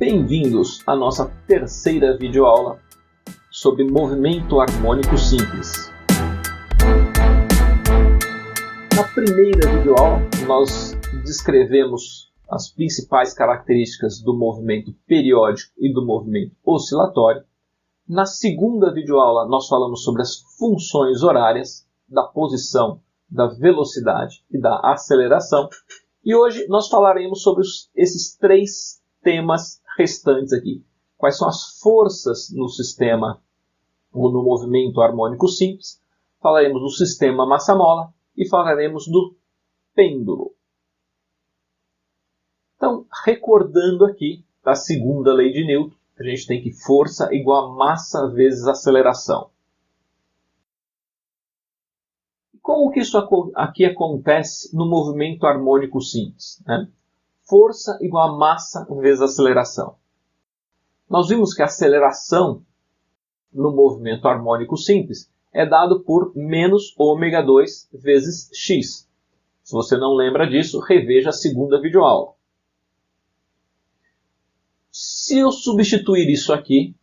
Bem-vindos à nossa terceira videoaula sobre movimento harmônico simples. Na primeira videoaula, nós descrevemos as principais características do movimento periódico e do movimento oscilatório. Na segunda videoaula, nós falamos sobre as funções horárias, da posição, da velocidade e da aceleração. E hoje nós falaremos sobre esses três temas restantes aqui. Quais são as forças no sistema ou no movimento harmônico simples. Falaremos do sistema massa-mola e falaremos do pêndulo. Então, recordando aqui da segunda lei de Newton, a gente tem que força igual a massa vezes aceleração. Como que isso aqui acontece no movimento harmônico simples, né? Força igual a massa vezes aceleração. Nós vimos que a aceleração no movimento harmônico simples é dado por menos ômega 2 vezes x. Se você não lembra disso, reveja a segunda videoaula. Se eu substituir isso aqui,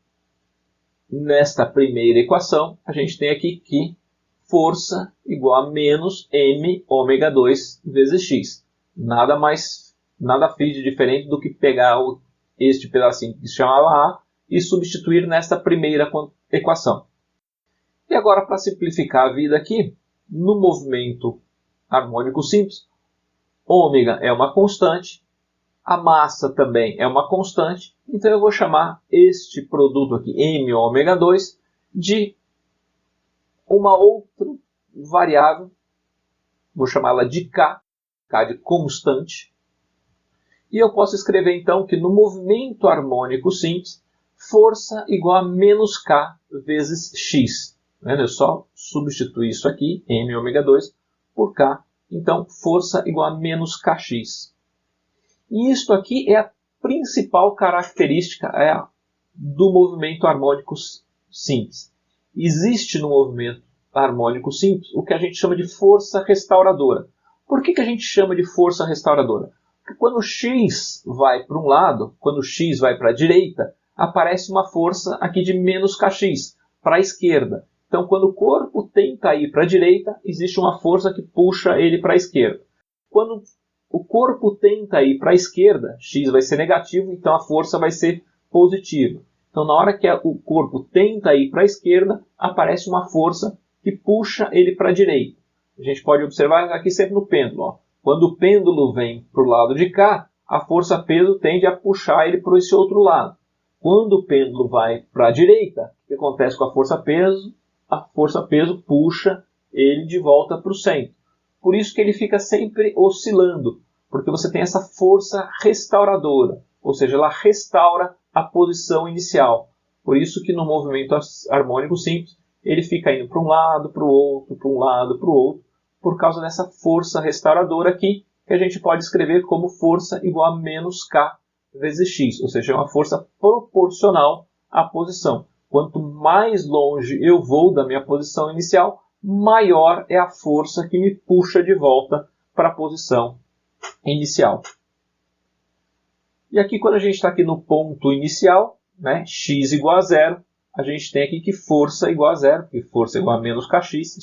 nesta primeira equação, a gente tem aqui que força igual a menos m ômega 2 vezes x. Nada fiz de diferente do que pegar este pedacinho que se chamava A e substituir nesta primeira equação. E agora, para simplificar a vida aqui, no movimento harmônico simples, ômega é uma constante, a massa também é uma constante, então eu vou chamar este produto aqui, m ômega 2, de uma outra variável, vou chamá-la de K de constante. E eu posso escrever então que no movimento harmônico simples, força igual a menos K vezes x. Eu só substituo isso aqui, m ômega 2, por K. Então, força igual a menos Kx. E isto aqui é a principal característica do movimento harmônico simples. Existe no movimento harmônico simples o que a gente chama de força restauradora. Por que a gente chama de força restauradora? Porque quando x vai para um lado, quando x vai para a direita, aparece uma força aqui de menos Kx, para a esquerda. Então, quando o corpo tenta ir para a direita, existe uma força que puxa ele para a esquerda. Quando o corpo tenta ir para a esquerda, x vai ser negativo, então a força vai ser positiva. Então, na hora que o corpo tenta ir para a esquerda, aparece uma força que puxa ele para a direita. A gente pode observar aqui sempre no pêndulo. Ó. Quando o pêndulo vem para o lado de cá, a força-peso tende a puxar ele para esse outro lado. Quando o pêndulo vai para a direita, o que acontece com a força-peso? A força-peso puxa ele de volta para o centro. Por isso que ele fica sempre oscilando, porque você tem essa força restauradora, ou seja, ela restaura a posição inicial. Por isso que no movimento harmônico simples, ele fica indo para um lado, para o outro, para um lado, para o outro, por causa dessa força restauradora aqui, que a gente pode escrever como força igual a menos K vezes x, ou seja, é uma força proporcional à posição. Quanto mais longe eu vou da minha posição inicial, maior é a força que me puxa de volta para a posição inicial. E aqui, quando a gente está aqui no ponto inicial, né, x igual a zero, a gente tem aqui que força igual a zero, porque força igual a menos Kx,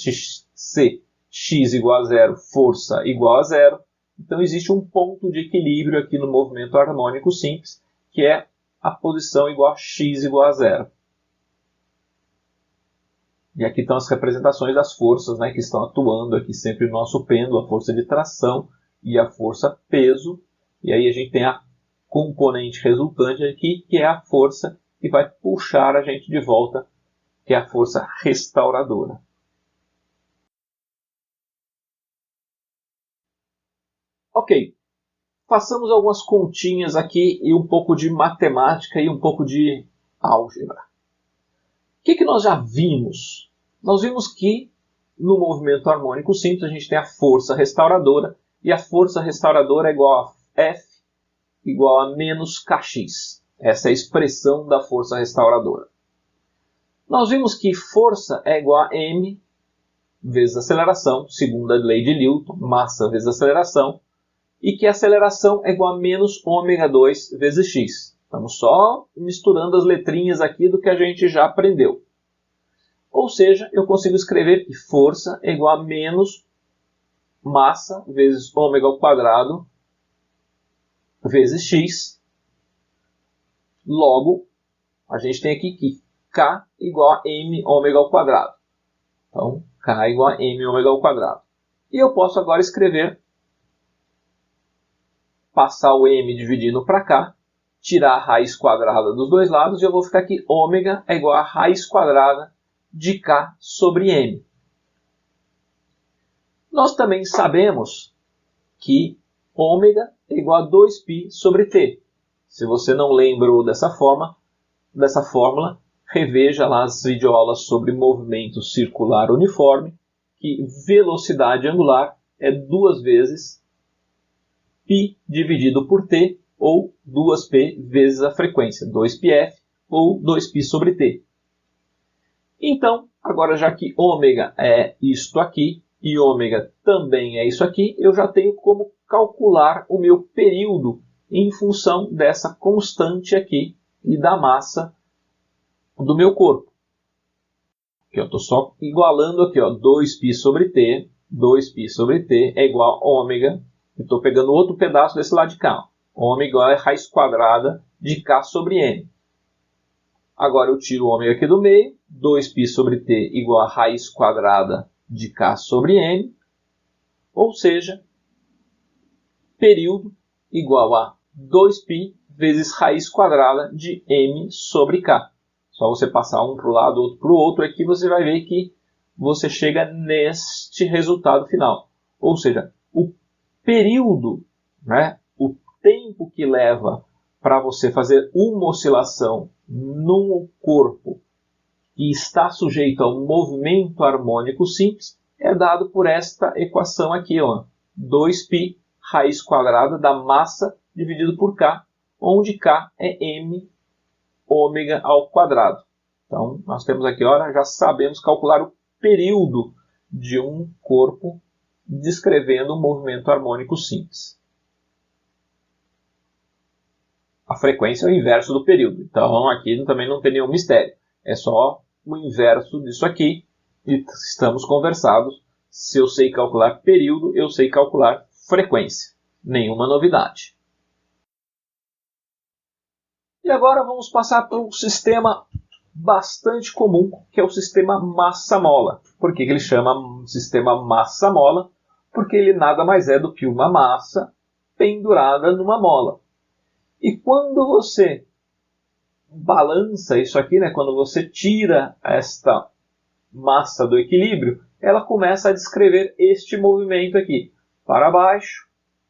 se x igual a zero, força igual a zero. Então existe um ponto de equilíbrio aqui no movimento harmônico simples, que é a posição igual a x igual a zero. E aqui estão as representações das forças, né, que estão atuando aqui sempre no nosso pêndulo, a força de tração e a força peso. E aí a gente tem a componente resultante aqui, que é a força que vai puxar a gente de volta, que é a força restauradora. Ok, façamos algumas continhas aqui e um pouco de matemática e um pouco de álgebra. O que nós já vimos? Nós vimos que no movimento harmônico simples a gente tem a força restauradora e a força restauradora é igual a F igual a menos Kx. Essa é a expressão da força restauradora. Nós vimos que força é igual a m vezes aceleração, segundo a lei de Newton, massa vezes aceleração, e que a aceleração é igual a menos ômega 2 vezes x. Estamos só misturando as letrinhas aqui do que a gente já aprendeu. Ou seja, eu consigo escrever que força é igual a menos massa vezes ômega ao quadrado vezes x. Logo, a gente tem aqui que K igual a m ômega ao quadrado. Então, K igual a m ômega ao quadrado. E eu posso agora escrever, passar o m dividindo para cá, tirar a raiz quadrada dos dois lados, e eu vou ficar aqui, ômega é igual a raiz quadrada de K sobre m. Nós também sabemos que ômega é igual a 2π sobre t. Se você não lembrou dessa fórmula, reveja lá as videoaulas sobre movimento circular uniforme, que velocidade angular é 2 vezes π dividido por t, ou 2p vezes a frequência, 2πf, ou 2π sobre t. Então, agora já que ômega é isto aqui, e ômega também é isso aqui, eu já tenho como calcular o meu período em função dessa constante aqui e da massa do meu corpo. Aqui, eu estou só igualando aqui, 2π sobre t, 2π sobre t é igual a ômega, eu estou pegando outro pedaço desse lado de cá, ômega igual a raiz quadrada de k sobre m. Agora eu tiro o ômega aqui do meio, 2π sobre t igual a raiz quadrada de k sobre m, ou seja, período igual a 2π vezes raiz quadrada de m sobre k. Só você passar um para o lado, outro para o outro, aqui você vai ver que você chega neste resultado final. Ou seja, o período, né, o tempo que leva para você fazer uma oscilação num corpo que está sujeito a um movimento harmônico simples é dado por esta equação aqui, 2π raiz quadrada da massa dividido por k, onde k é m ômega ao quadrado. Então, nós temos aqui, já sabemos calcular o período de um corpo descrevendo um movimento harmônico simples. A frequência é o inverso do período. Então, aqui também não tem nenhum mistério. É só o inverso disso aqui. E estamos conversados. Se eu sei calcular período, eu sei calcular frequência. Nenhuma novidade. E agora vamos passar para um sistema bastante comum, que é o sistema massa-mola. Por que ele chama sistema massa-mola? Porque ele nada mais é do que uma massa pendurada numa mola. E quando você balança isso aqui, quando você tira esta massa do equilíbrio, ela começa a descrever este movimento aqui. Para baixo,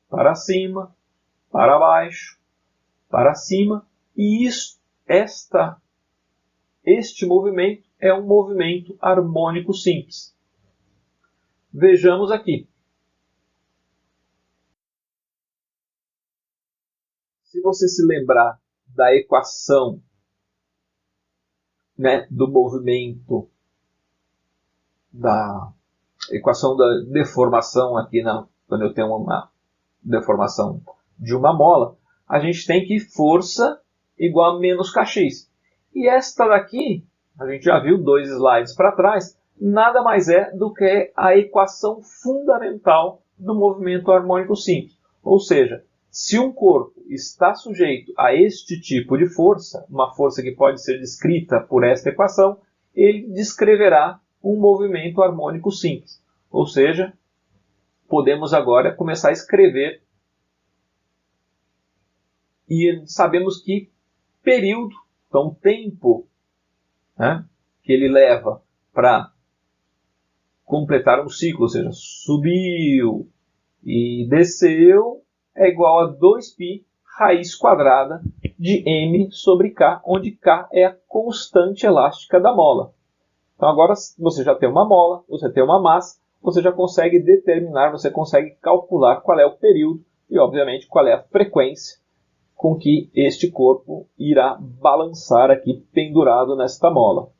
para cima, para baixo, para cima. E este movimento é um movimento harmônico simples. Vejamos aqui. Se você se lembrar da equação, do movimento, da equação da deformação aqui, quando eu tenho uma deformação de uma mola, a gente tem que força igual a menos kx. E esta daqui, a gente já viu 2 slides para trás, nada mais é do que a equação fundamental do movimento harmônico simples. Ou seja, se um corpo está sujeito a este tipo de força, uma força que pode ser descrita por esta equação, ele descreverá um movimento harmônico simples. Ou seja, podemos agora começar a escrever e sabemos que período, então tempo, que ele leva para completar um ciclo, ou seja, subiu e desceu, é igual a 2π raiz quadrada de m sobre k, onde k é a constante elástica da mola. Então agora você já tem uma mola, você tem uma massa, você já consegue determinar, você consegue calcular qual é o período e, obviamente, qual é a frequência com que este corpo irá balançar aqui pendurado nesta mola.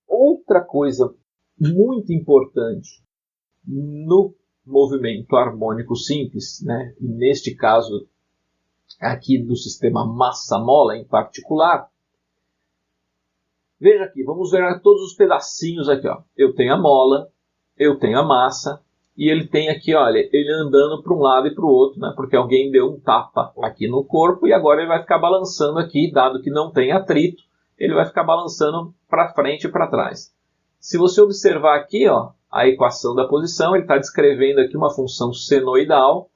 Outra coisa muito importante no movimento harmônico simples, e neste caso aqui do sistema massa-mola em particular, veja aqui, vamos ver todos os pedacinhos aqui. Ó. Eu tenho a mola, eu tenho a massa, e ele tem aqui, olha, ele andando para um lado e para o outro, né, porque alguém deu um tapa aqui no corpo e agora ele vai ficar balançando aqui, dado que não tem atrito, ele vai ficar balançando para frente e para trás. Se você observar aqui, ó, a equação da posição, ele está descrevendo aqui uma função senoidal,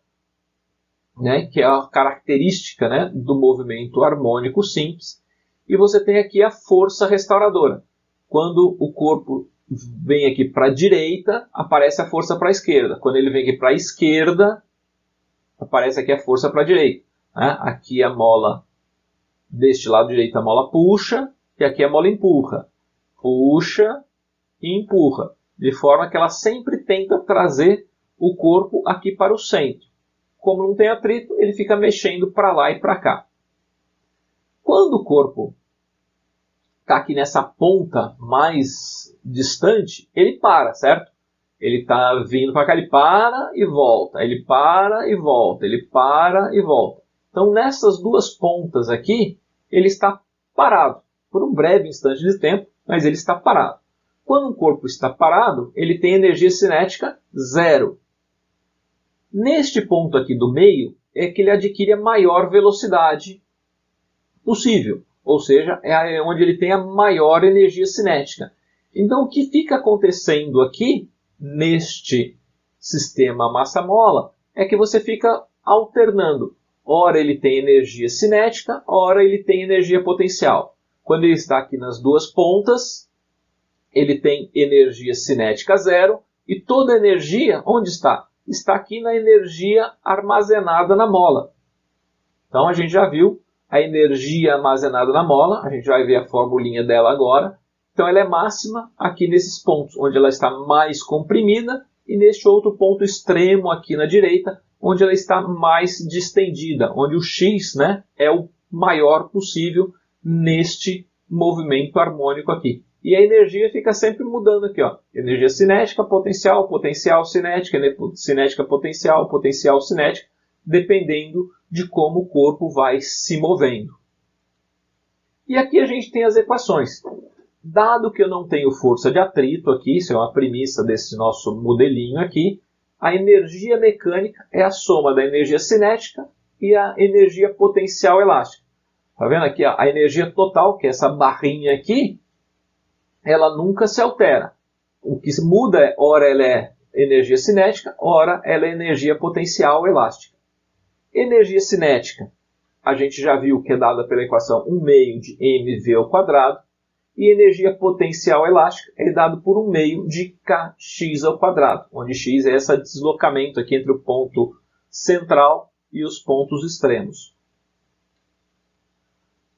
né, que é a característica, né, do movimento harmônico simples. E você tem aqui a força restauradora. Quando o corpo vem aqui para a direita, aparece a força para a esquerda. Quando ele vem aqui para a esquerda, aparece aqui a força para a direita. Né? Aqui a mola, deste lado direito, a mola puxa, e aqui a mola empurra. Puxa e empurra. De forma que ela sempre tenta trazer o corpo aqui para o centro. Como não tem atrito, ele fica mexendo para lá e para cá. Quando o corpo está aqui nessa ponta mais distante, ele para, certo? Ele está vindo para cá, ele para e volta, ele para e volta, ele para e volta. Então, nessas duas pontas aqui, ele está parado, por um breve instante de tempo, mas ele está parado. Quando um corpo está parado, ele tem energia cinética zero. Neste ponto aqui do meio, é que ele adquire a maior velocidade possível, ou seja, é onde ele tem a maior energia cinética. Então, o que fica acontecendo aqui, neste sistema massa-mola, é que você fica alternando. Ora ele tem energia cinética, ora ele tem energia potencial. Quando ele está aqui nas duas pontas, ele tem energia cinética zero, e toda a energia, onde está? Está aqui na energia armazenada na mola. Então, a gente já viu a energia armazenada na mola, a gente vai ver a formulinha dela agora. Então ela é máxima aqui nesses pontos, onde ela está mais comprimida, e neste outro ponto extremo aqui na direita, onde ela está mais distendida, onde o X, né, é o maior possível neste movimento harmônico aqui. E a energia fica sempre mudando aqui, ó. Energia cinética, potencial, potencial cinética, cinética potencial, potencial cinética, dependendo de como o corpo vai se movendo. E aqui a gente tem as equações. Dado que eu não tenho força de atrito aqui, isso é uma premissa desse nosso modelinho aqui, a energia mecânica é a soma da energia cinética e a energia potencial elástica. Tá vendo aqui a energia total, que é essa barrinha aqui, ela nunca se altera. O que muda é, ora ela é energia cinética, ora ela é energia potencial elástica. Energia cinética, a gente já viu que é dada pela equação 1 meio de mv ao quadrado, e energia potencial elástica é dado por 1 meio de kx ao quadrado, onde x é esse deslocamento aqui entre o ponto central e os pontos extremos.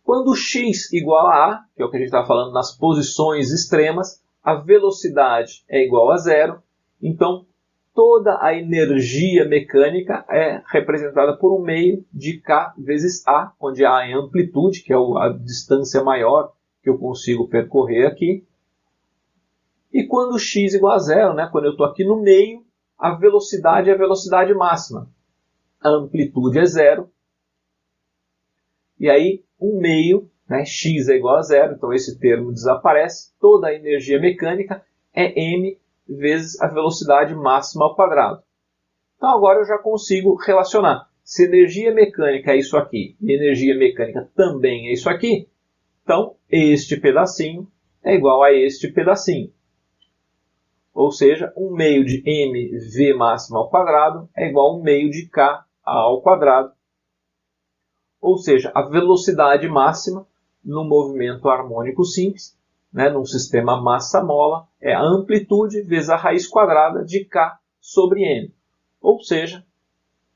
Quando x igual a a, que é o que a gente está falando nas posições extremas, a velocidade é igual a zero, então toda a energia mecânica é representada por 1 meio de k vezes a, onde a é a amplitude, que é a distância maior que eu consigo percorrer aqui. E quando x igual a zero, né, quando eu estou aqui no meio, a velocidade é a velocidade máxima. A amplitude é zero. E aí, 1 meio, né, x é igual a zero, então esse termo desaparece. Toda a energia mecânica é m vezes a velocidade máxima ao quadrado. Então agora eu já consigo relacionar. Se energia mecânica é isso aqui e energia mecânica também é isso aqui, então este pedacinho é igual a este pedacinho. Ou seja, 1 meio de mv máxima ao quadrado é igual a 1 meio de k ao quadrado. Ou seja, a velocidade máxima no movimento harmônico simples, né, num sistema massa-mola, é a amplitude vezes a raiz quadrada de k sobre m. Ou seja,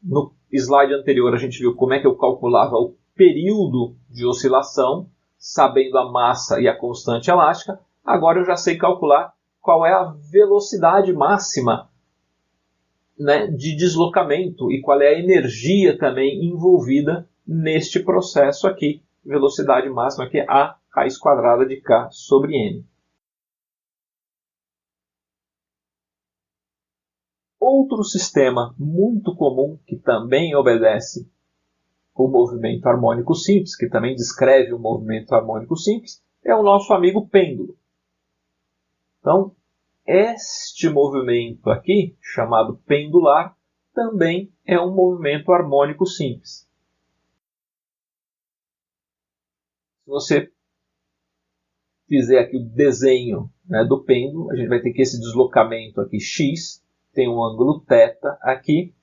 no slide anterior a gente viu como é que eu calculava o período de oscilação, sabendo a massa e a constante elástica. Agora eu já sei calcular qual é a velocidade máxima, né, de deslocamento e qual é a energia também envolvida neste processo aqui. Velocidade máxima aqui é a raiz quadrada de k sobre m. Outro sistema muito comum que também obedece o movimento harmônico simples, que também descreve o movimento harmônico simples, é o nosso amigo pêndulo. Então, este movimento aqui, chamado pendular, também é um movimento harmônico simples. Se você fizer aqui o desenho, né, do pêndulo, a gente vai ter que esse deslocamento aqui x, tem um ângulo θ aqui,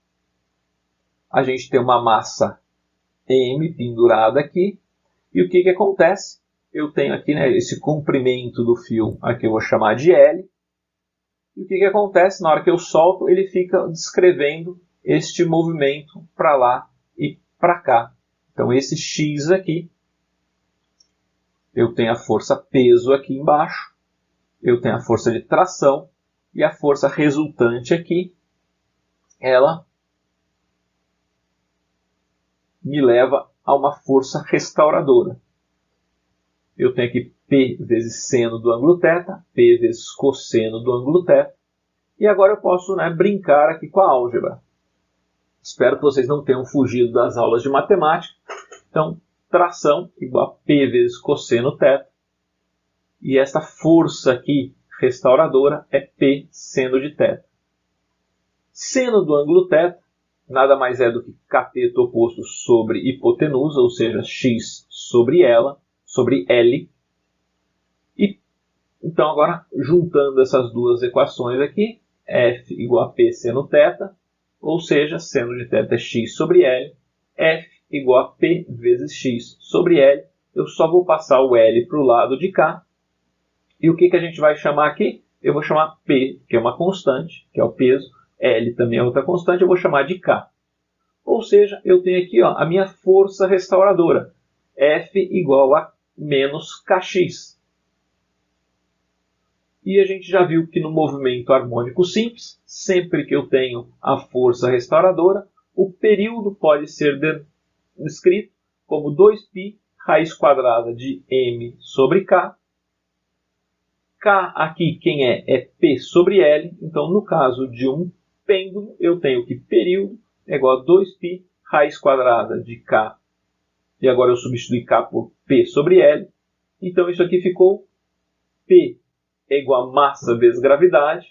a gente tem uma massa m pendurada aqui, e o que acontece? Eu tenho aqui, né, esse comprimento do fio, aqui eu vou chamar de L, e o que acontece? Na hora que eu solto, ele fica descrevendo este movimento para lá e para cá. Então esse x aqui, eu tenho a força peso aqui embaixo, eu tenho a força de tração, e a força resultante aqui, ela me leva a uma força restauradora. Eu tenho aqui P vezes seno do ângulo θ, P vezes cosseno do ângulo θ, e agora eu posso, né, brincar aqui com a álgebra. Espero que vocês não tenham fugido das aulas de matemática. Então, tração igual a P vezes cosseno θ, e esta força aqui restauradora é P seno de θ. Seno do ângulo θ nada mais é do que cateto oposto sobre hipotenusa, ou seja, x sobre L. E então agora, juntando essas duas equações aqui, F igual a P seno θ, ou seja, seno de θ é x sobre L, F igual a P vezes x sobre L, eu só vou passar o L para o lado de cá, e o que a gente vai chamar aqui? Eu vou chamar P, que é uma constante, que é o peso, L também é outra constante, eu vou chamar de K. Ou seja, eu tenho aqui, ó, a minha força restauradora, F igual a menos Kx. E a gente já viu que no movimento harmônico simples, sempre que eu tenho a força restauradora, o período pode ser descrito como 2π raiz quadrada de m sobre k. K aqui, quem é? É P sobre L. Então, no caso de um pêndulo, eu tenho que período é igual a 2π raiz quadrada de k. E agora eu substituí k por P sobre L. Então, isso aqui ficou P é igual a massa vezes gravidade.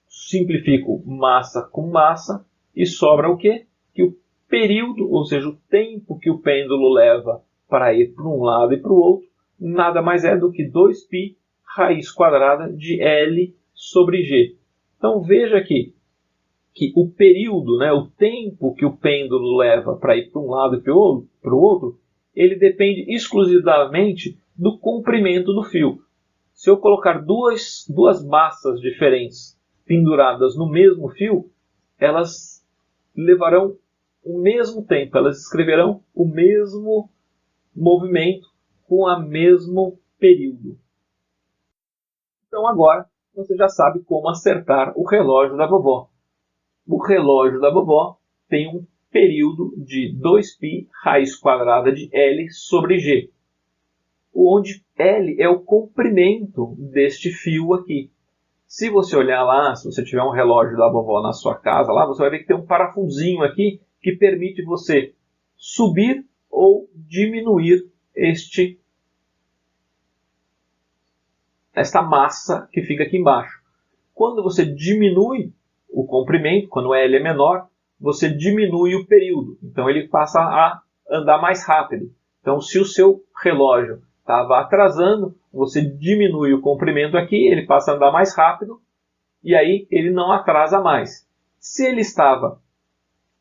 Simplifico massa com massa. E sobra o quê? Que o período, ou seja, o tempo que o pêndulo leva para ir para um lado e para o outro, nada mais é do que 2π raiz quadrada de L sobre G. Então veja aqui que o período, né, o tempo que o pêndulo leva para ir para um lado e para o outro, ele depende exclusivamente do comprimento do fio. Se eu colocar duas massas diferentes penduradas no mesmo fio, elas levarão o mesmo tempo, elas descreverão o mesmo movimento com o mesmo período. Então agora você já sabe como acertar o relógio da vovó. O relógio da vovó tem um período de 2π raiz quadrada de L sobre G, onde L é o comprimento deste fio aqui. Se você olhar lá, se você tiver um relógio da vovó na sua casa, lá você vai ver que tem um parafusinho aqui que permite você subir ou diminuir esta massa que fica aqui embaixo. Quando você diminui o comprimento, quando L é menor, você diminui o período. Então ele passa a andar mais rápido. Então se o seu relógio estava atrasando, você diminui o comprimento aqui, ele passa a andar mais rápido, e aí ele não atrasa mais. Se ele estava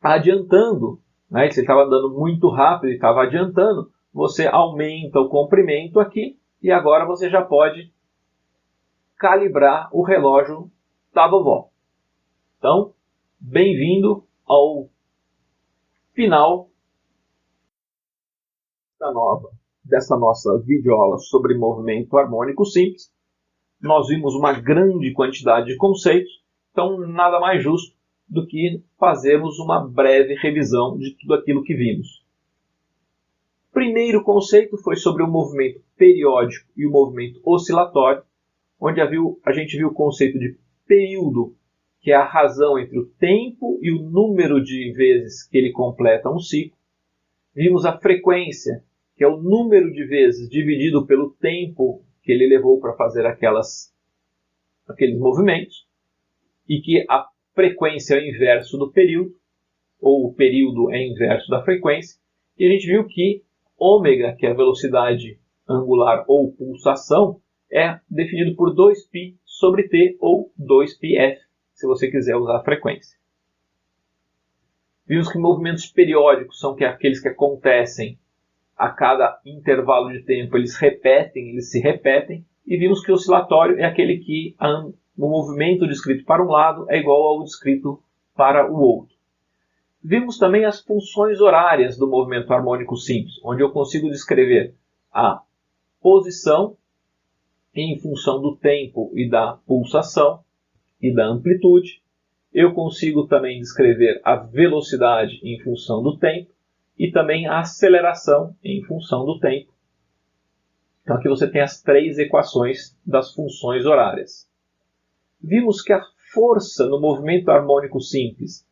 adiantando, né, se ele estava andando muito rápido e estava adiantando, você aumenta o comprimento aqui, e agora você já pode calibrar o relógio da vovó. Então, bem-vindo ao final dessa nossa videoaula sobre movimento harmônico simples. Nós vimos uma grande quantidade de conceitos, então nada mais justo do que fazermos uma breve revisão de tudo aquilo que vimos. O primeiro conceito foi sobre o movimento periódico e o movimento oscilatório, onde a gente viu o conceito de período, que é a razão entre o tempo e o número de vezes que ele completa um ciclo. Vimos a frequência, que é o número de vezes dividido pelo tempo que ele levou para fazer aqueles movimentos, e que a frequência é o inverso do período, ou o período é inverso da frequência, e a gente viu que ômega, que é a velocidade angular ou pulsação, é definido por 2π sobre t, ou 2πf, se você quiser usar a frequência. Vimos que movimentos periódicos são aqueles que acontecem a cada intervalo de tempo, eles se repetem, e vimos que o oscilatório é aquele que o movimento descrito para um lado é igual ao descrito para o outro. Vimos também as funções horárias do movimento harmônico simples, onde eu consigo descrever a posição em função do tempo e da pulsação e da amplitude. Eu consigo também descrever a velocidade em função do tempo e também a aceleração em função do tempo. Então aqui você tem as 3 equações das funções horárias. Vimos que a força no movimento harmônico simples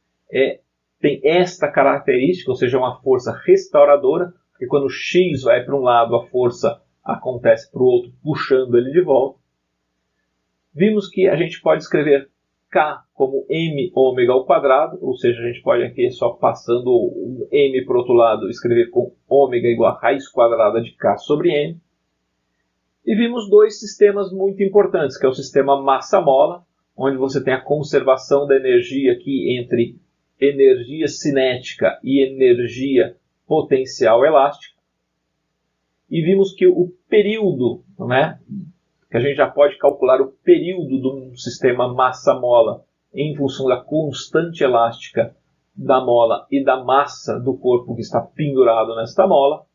tem esta característica, ou seja, uma força restauradora, porque quando x vai para um lado, a força acontece para o outro, puxando ele de volta. Vimos que a gente pode escrever K como m ômega ao quadrado, ou seja, a gente pode aqui só passando o m para o outro lado, escrever com ômega igual a raiz quadrada de K sobre m. E vimos 2 sistemas muito importantes, que é o sistema massa-mola, onde você tem a conservação da energia aqui entre energia cinética e energia potencial elástica. E vimos que o período, que a gente já pode calcular o período de um sistema massa-mola em função da constante elástica da mola e da massa do corpo que está pendurado nesta mola.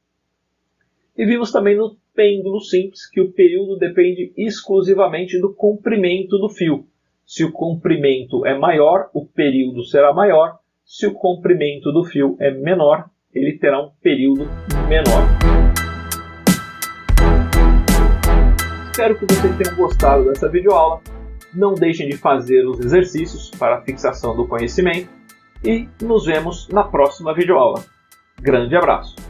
E vimos também no pêndulo simples que o período depende exclusivamente do comprimento do fio. Se o comprimento é maior, o período será maior. Se o comprimento do fio é menor, ele terá um período menor. Espero que vocês tenham gostado dessa videoaula. Não deixem de fazer os exercícios para a fixação do conhecimento e nos vemos na próxima videoaula. Grande abraço!